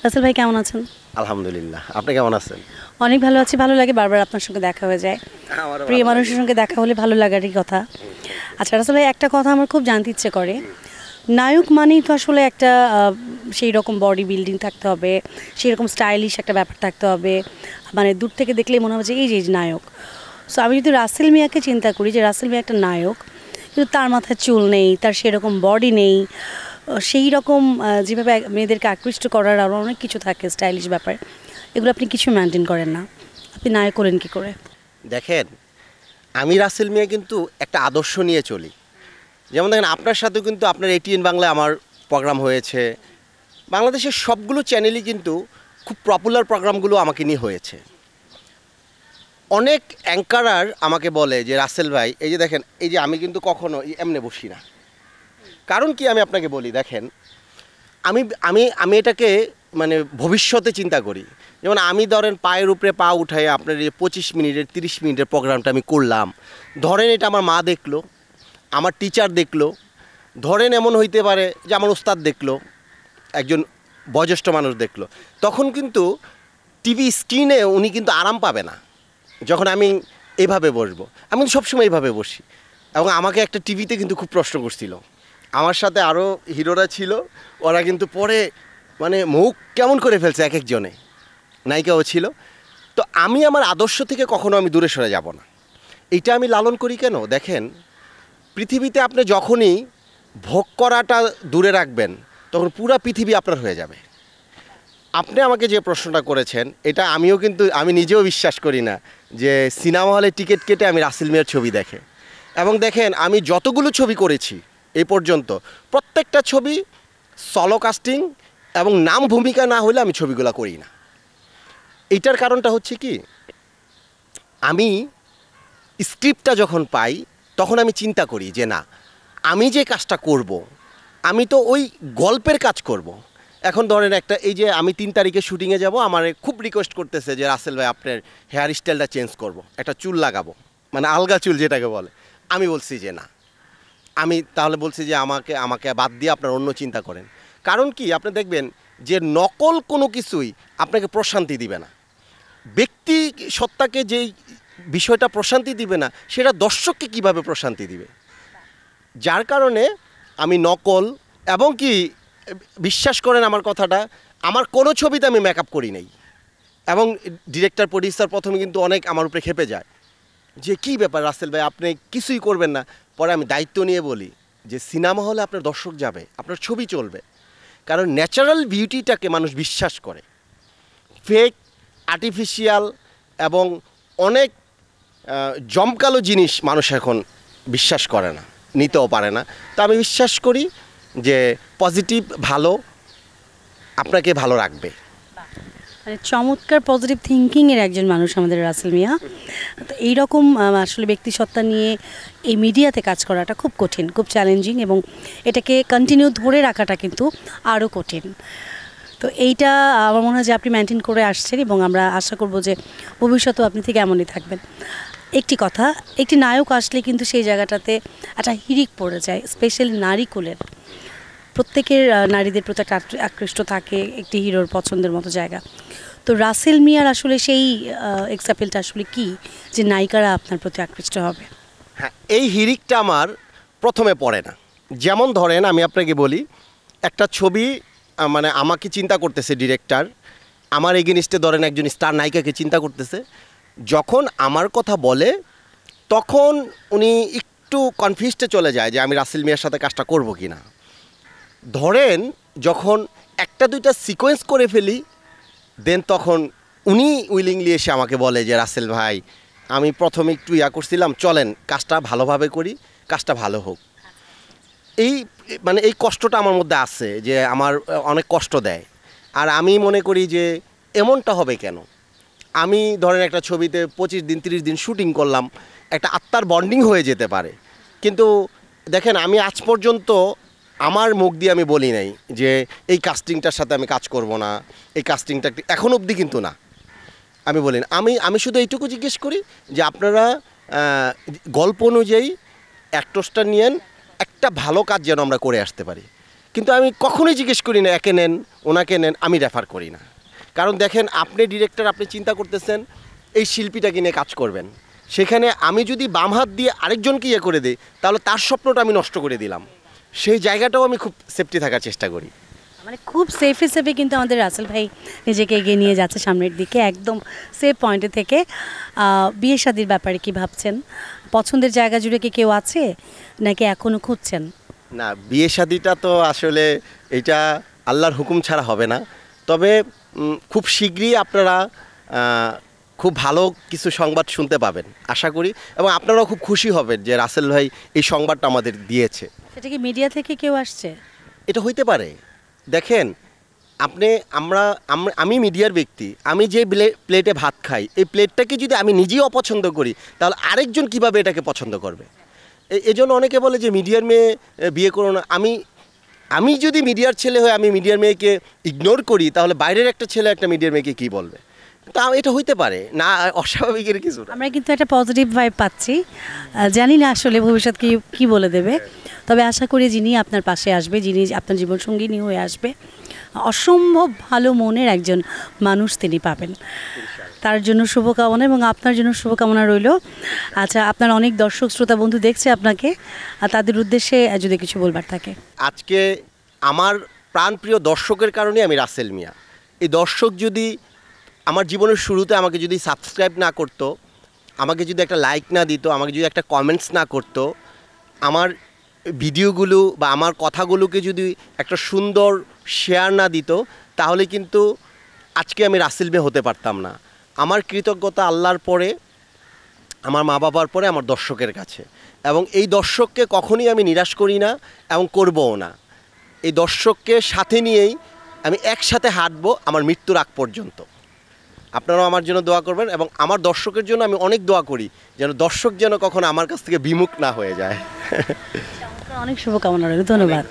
রাসেল ভাই কেমন আছেন? আলহামদুলিল্লাহ। আপনি কেমন আছেন? অনেক ভালো আছি। ভালো লাগে বারবার আপনার সঙ্গে দেখা হয়ে যায়। প্রিয় মানুষের সঙ্গে দেখা হলে ভালো লাগারই কথা। আচ্ছা রাসেল ভাই, একটা কথা আমার খুব জানতে ইচ্ছে করে। নায়ক মানেই তো আসলে একটা সেই রকম বডি বিল্ডিং থাকতে হবে, সেই রকম স্টাইলিশ একটা ব্যাপার থাকতে হবে, মানে দূর থেকে দেখলেই মনে হবে যে এই যে নায়ক। সো আমি যদি রাসেল মিয়াকে চিন্তা করি যে রাসেল মিয়া একটা নায়ক, কিন্তু তার মাথায় চুল নেই, তার সেরকম বডি নেই, সেই রকম যেভাবে মেয়েদেরকে আকৃষ্ট করার আরও অনেক কিছু থাকে স্টাইলিশ ব্যাপার, এগুলো আপনি কিছু মেনটেন করেন না। আপনি নায়ক করেন কী করে? দেখেন, আমি রাসেল মিয়া কিন্তু একটা আদর্শ নিয়ে চলি। যেমন দেখেন, আপনার সাথেও কিন্তু আপনার এটিএন বাংলায় আমার প্রোগ্রাম হয়েছে। বাংলাদেশের সবগুলো চ্যানেলই কিন্তু খুব পপুলার প্রোগ্রামগুলো আমাকে নিয়ে হয়েছে। অনেক অ্যাঙ্কারার আমাকে বলে যে রাসেল ভাই, এই যে দেখেন, এই যে আমি কিন্তু কখনো এমনি বসি না। কারণ কি আমি আপনাকে বলি, দেখেন, আমি আমি আমি এটাকে মানে ভবিষ্যতে চিন্তা করি। যেমন আমি ধরেন পায়ের উপরে পা উঠাই আপনার এই 25 মিনিটের 30 মিনিটের প্রোগ্রামটা আমি করলাম। ধরেন এটা আমার মা দেখলো, আমার টিচার দেখলো, ধরেন এমন হইতে পারে যে আমার ওস্তাদ দেখলো, একজন বয়োজ্যেষ্ঠ মানুষ দেখলো। তখন কিন্তু টিভি স্ক্রিনে উনি কিন্তু আরাম পাবে না যখন আমি এইভাবে বসবো। আমি সবসময় এইভাবে বসি। এবং আমাকে একটা টিভিতে কিন্তু খুব প্রশ্ন করছিল, আমার সাথে আরও হিরোরা ছিল, ওরা কিন্তু পরে মানে মুখ কেমন করে ফেলছে এক একজনে, নায়িকাও ছিল। তো আমি আমার আদর্শ থেকে কখনো আমি দূরে সরে যাব না। এটা আমি লালন করি কেন? দেখেন, পৃথিবীতে আপনি যখনই ভোগ করাটা দূরে রাখবেন তখন পুরো পৃথিবী আপনার হয়ে যাবে। আপনি আমাকে যে প্রশ্নটা করেছেন, এটা আমিও কিন্তু আমি নিজেও বিশ্বাস করি না যে সিনেমা হলে টিকিট কেটে আমি রাসেল মিয়ার ছবি দেখে। এবং দেখেন, আমি যতগুলো ছবি করেছি এই পর্যন্ত প্রত্যেকটা ছবি সলো কাস্টিং এবং নাম ভূমিকা না হলে আমি ছবিগুলো করি না। এইটার কারণটা হচ্ছে কি, আমি স্ক্রিপ্টটা যখন পাই তখন আমি চিন্তা করি যে না, আমি যে কাজটা করব, আমি তো ওই গল্পের কাজ করব। এখন ধরেন একটা, এই যে আমি 3 তারিখে শুটিংয়ে যাব, আমার খুব রিকোয়েস্ট করতেছে যে রাসেল ভাই আপনার হেয়ার স্টাইলটা চেঞ্জ করব, একটা চুল লাগাবো, মানে আলগা চুল যেটাকে বলে। আমি বলছি যে না, আমি তাহলে বলছি যে আমাকে আমাকে বাদ দিয়ে আপনার অন্য চিন্তা করেন। কারণ কি, আপনি দেখবেন যে নকল কোনো কিছুই আপনাকে প্রশান্তি দিবে না। ব্যক্তি সত্তাকে যেই বিষয়টা প্রশান্তি দিবে না, সেটা দর্শককে কিভাবে প্রশান্তি দিবে? যার কারণে আমি নকল, এবং কি বিশ্বাস করেন আমার কথাটা, আমার কোনো ছবিতে আমি মেকআপ করি নাই। এবং ডিরেক্টর প্রডিউসার প্রথমে কিন্তু অনেক আমার উপরে খেপে যায় যে কী ব্যাপার রাসেল ভাই, আপনি কিছুই করবেন না। পরে আমি দায়িত্ব নিয়ে বলি যে সিনেমা হলে আপনার দর্শক যাবে, আপনার ছবি চলবে। কারণ ন্যাচারাল বিউটিটাকে মানুষ বিশ্বাস করে, ফেক, আর্টিফিশিয়াল এবং অনেক জমকালো জিনিস মানুষ এখন বিশ্বাস করে না, নিতেও পারে না। তো আমি বিশ্বাস করি যে পজিটিভ ভালো আপনাকে ভালো রাখবে। মানে চমৎকার পজিটিভ থিঙ্কিংয়ের একজন মানুষ আমাদের রাসেল মিয়া। তো এইরকম আসলে ব্যক্তিসত্তা নিয়ে এই মিডিয়াতে কাজ করাটা খুব কঠিন, খুব চ্যালেঞ্জিং, এবং এটাকে কন্টিনিউ ধরে রাখাটা কিন্তু আরও কঠিন। তো এইটা আমার মনে হয় যে আপনি মেনটেন করে আসছেন, এবং আমরা আশা করব যে ভবিষ্যতেও আপনি ঠিক এমনই থাকবেন। একটি কথা, একটি নায়ক আসলে কিন্তু সেই জায়গাটাতে একটা হিড়িক পড়ে যায়, স্পেশালি নারীকুলের প্রত্যেকের নারীদের প্রতি একটা আকৃষ্ট থাকে একটি হিরোর পছন্দের মতো জায়গা। তো রাসেল মিয়ার আসলে সেই এক্সাম্পলটা আসলে কি, যে নায়িকারা আপনার প্রতি আকৃষ্ট হবে? হ্যাঁ, এই হিড়িকটা আমার প্রথমে পড়ে না। যেমন ধরেন, আমি আপনাকে বলি, একটা ছবি মানে আমাকে চিন্তা করতেছে ডিরেক্টর, আমার এগেনিস্টে ধরেন একজন স্টার নায়িকাকে চিন্তা করতেছে। যখন আমার কথা বলে তখন উনি একটু কনফিউজডে চলে যায় যে আমি রাসেল মিয়ার সাথে কাজটা করব কি না। ধরেন যখন 1-2টা সিকোয়েন্স করে ফেলি, দেন তখন উনি উইলিংলি এসে আমাকে বলে যে রাসেল ভাই, আমি প্রথমে একটু করছিলাম, চলেন কাজটা ভালোভাবে করি, কাজটা ভালো হোক। এই মানে এই কষ্টটা আমার মধ্যে আছে, যে আমার অনেক কষ্ট দেয়। আর আমি মনে করি যে এমনটা হবে কেন। আমি ধরেন একটা ছবিতে 25 দিন 30 দিন শুটিং করলাম, একটা আত্মার বন্ডিং হয়ে যেতে পারে। কিন্তু দেখেন, আমি আজ পর্যন্ত আমার মুখ দিয়ে আমি বলি নাই যে এই কাস্টিংটার সাথে আমি কাজ করব না, এই কাস্টিংটা এখন অবধি কিন্তু না, আমি বলি না। আমি শুধু এইটুকু জিজ্ঞেস করি যে আপনারা গল্প অনুযায়ী অ্যাক্টরসটা নিয়েন, একটা ভালো কাজ যেন আমরা করে আসতে পারি। কিন্তু আমি কখনোই জিজ্ঞেস করি না একে নেন ওনাকে নেন, আমি রেফার করি না। কারণ দেখেন আপনি ডিরেক্টর, আপনি চিন্তা করতেছেন এই শিল্পীটাকে নিয়ে কাজ করবেন, সেখানে আমি যদি বাম হাত দিয়ে আরেকজনকে ইয়ে করে দিই তাহলে তার স্বপ্নটা আমি নষ্ট করে দিলাম। সেই জায়গাটাও আমি খুব সেফটি থাকার চেষ্টা করি। মানে খুব সেফে সেফে কিন্তু আমাদের রাসেল ভাই নিজেকে এগিয়ে নিয়ে যাচ্ছে সামনের দিকে, একদম সেফ পয়েন্টে থেকে। বিয়ে শাদির ব্যাপারে কি ভাবছেন? পছন্দের জায়গা জুড়ে কি কেউ আছে নাকি এখনও খুঁজছেন? না, বিয়ে শাদিটা তো আসলে এটা আল্লাহর হুকুম ছাড়া হবে না। তবে খুব শীঘ্রই আপনারা খুব ভালো কিছু সংবাদ শুনতে পাবেন আশা করি, এবং আপনারাও খুব খুশি হবেন যে রাসেল ভাই এই সংবাদটা আমাদের দিয়েছে। সেটা কি মিডিয়া থেকে কেউ আসছে? এটা হইতে পারে। দেখেন আমি মিডিয়ার ব্যক্তি, আমি যে প্লেটে ভাত খাই এই প্লেটটাকে যদি আমি নিজেই অপছন্দ করি তাহলে আরেকজন কিভাবে এটাকে পছন্দ করবে? এই জন্য অনেকে বলে যে মিডিয়ার মেয়ে বিয়ে করো না। আমি যদি মিডিয়ার ছেলে হয়ে আমি মিডিয়ার মেয়েকে ইগনোর করি তাহলে বাইরের একটা ছেলে একটা মিডিয়ার মেয়েকে কী বলবে? তা এটা হইতে পারে না, অস্বাভাবিকের কিছু না। আমরা কিন্তু একটা পজিটিভ ভাইব পাচ্ছি, জানি না আসলে ভবিষ্যৎ কি বলে দেবে। তবে আশা করি যিনি আপনার পাশে আসবে, যিনি আপনার জীবনসঙ্গিনী হয়ে আসবে, অসম্ভব ভালো মনের একজন মানুষ তিনি পাবেন। তার জন্য শুভকামনা এবং আপনার জন্য শুভকামনা রইল। আচ্ছা, আপনার অনেক দর্শক শ্রোতা বন্ধু দেখছে আপনাকে, আর তাদের উদ্দেশ্যে যদি কিছু বলবার থাকে। আজকে আমার প্রাণপ্রিয় দর্শকের কারণে আমি রাসেল মিয়া। এই দর্শক যদি আমার জীবনের শুরুতে আমাকে যদি সাবস্ক্রাইব না করতো, আমাকে যদি একটা লাইক না দিত, আমাকে যদি একটা কমেন্টস না করতো, আমার ভিডিওগুলো বা আমার কথাগুলোকে যদি একটা সুন্দর শেয়ার না দিত, তাহলে কিন্তু আজকে আমি রাসেল মিয়া হতে পারতাম না। আমার কৃতজ্ঞতা আল্লাহর পরে, আমার মা বাবার পরে আমার দর্শকের কাছে, এবং এই দর্শককে কখনই আমি নিরাশ করি না এবং করবও না। এই দর্শককে সাথে নিয়েই আমি একসাথে হাঁটবো আমার মৃত্যুর আগ পর্যন্ত। আপনারাও আমার জন্য দোয়া করবেন, এবং আমার দর্শকের জন্য আমি অনেক দোয়া করি যেন দর্শক যেন কখনো আমার কাছ থেকে বিমুখ না হয়ে যায়। অনেক শুভকামনা রইল, ধন্যবাদ।